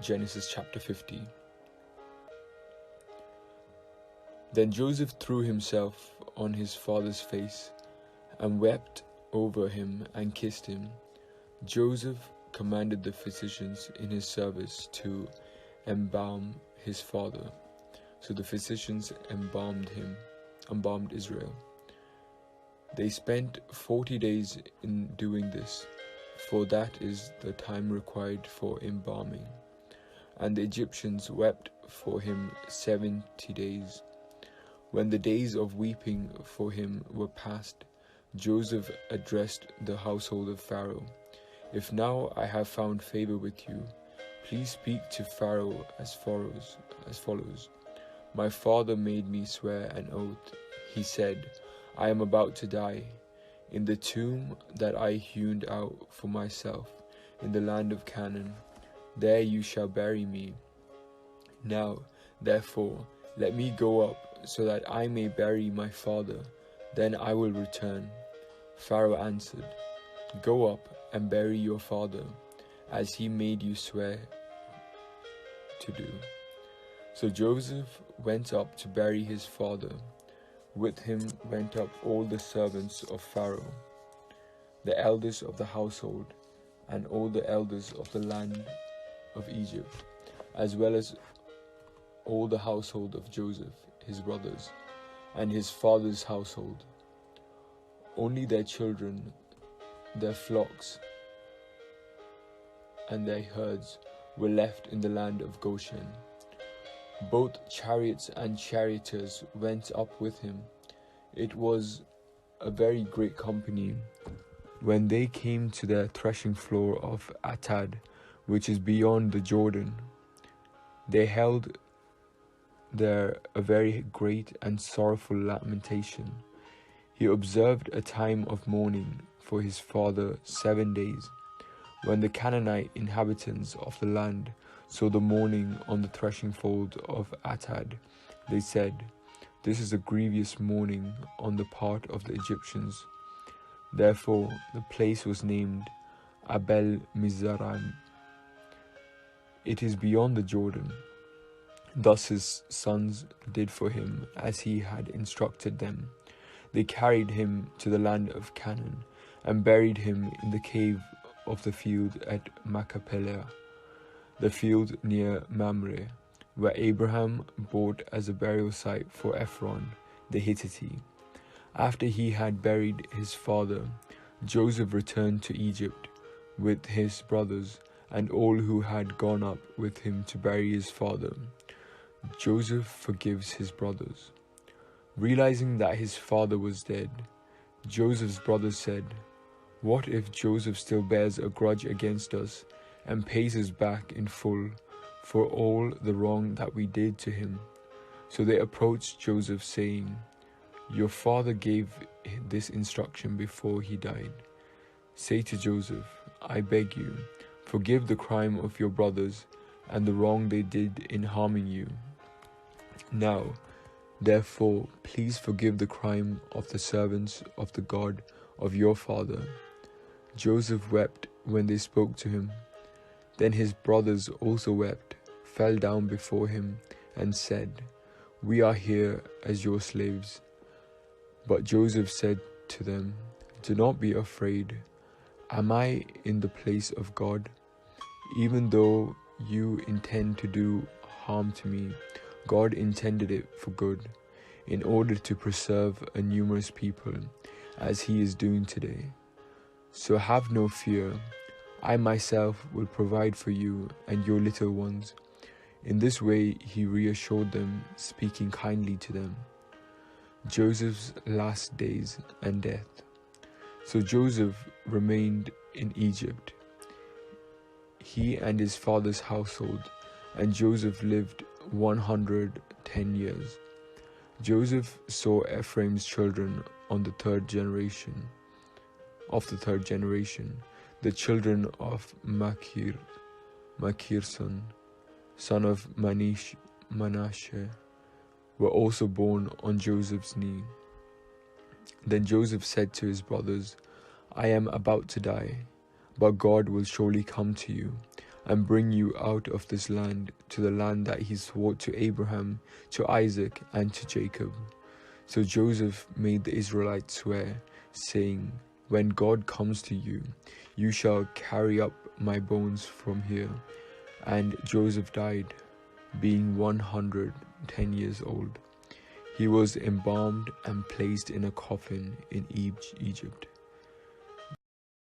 Genesis chapter 50. Then Joseph threw himself on his father's face and wept over him and kissed him. Joseph commanded the physicians in his service to embalm his father. So the physicians embalmed Israel. They spent 40 days in doing this, for that is the time required for embalming. And the Egyptians wept for him 70 days. When the days of weeping for him were past, Joseph addressed the household of Pharaoh. If now I have found favor with you, please speak to Pharaoh as follows. My father made me swear an oath. He said, I am about to die. In the tomb that I hewn out for myself in the land of Canaan, there you shall bury me. Now, therefore, let me go up so that I may bury my father. Then I will return. Pharaoh answered, Go up and bury your father, as he made you swear to do. So Joseph went up to bury his father. With him went up all the servants of Pharaoh, the elders of the household, and all the elders of the land of Egypt, as well as all the household of Joseph, his brothers, and his father's household. Only their children, their flocks, and their herds were left in the land of Goshen. Both chariots and charioteers went up with him. It was a very great company. When they came to the threshing floor of Atad, which is beyond the Jordan, they held there a very great and sorrowful lamentation. He observed a time of mourning for his father 7 days. When the Canaanite inhabitants of the land saw the mourning on the threshing floor of Atad, they said, This is a grievous mourning on the part of the Egyptians. Therefore the place was named Abel Mizraim. It is beyond the Jordan. Thus his sons did for him as he had instructed them. They carried him to the land of Canaan and buried him in the cave of the field at Machpelah, the field near Mamre, where Abraham bought as a burial site for Ephron the Hittite. After he had buried his father, Joseph returned to Egypt with his brothers and all who had gone up with him to bury his father. Joseph forgives his brothers. Realizing that his father was dead, Joseph's brothers said, What if Joseph still bears a grudge against us and pays us back in full for all the wrong that we did to him? So they approached Joseph, saying, Your father gave this instruction before he died. Say to Joseph, I beg you, forgive the crime of your brothers and the wrong they did in harming you. Now, therefore, please forgive the crime of the servants of the God of your father. Joseph wept when they spoke to him. Then his brothers also wept, fell down before him, and said, We are here as your slaves. But Joseph said to them, Do not be afraid. Am I in the place of God? Even though you intend to do harm to me, God intended it for good, in order to preserve a numerous people, as he is doing today. So have no fear. I myself will provide for you and your little ones. In this way he reassured them, speaking kindly to them. Joseph's last days and death. So Joseph remained in Egypt, he and his father's household, and Joseph lived 110 years. Joseph saw Ephraim's children of the third generation, the children of Machir's son of Manasseh, were also born on Joseph's knee. Then Joseph said to his brothers, I am about to die, but God will surely come to you, and bring you out of this land to the land that he swore to Abraham, to Isaac, and to Jacob." So Joseph made the Israelites swear, saying, "When God comes to you, you shall carry up my bones from here." And Joseph died, being 110 years old. He was embalmed and placed in a coffin in Egypt.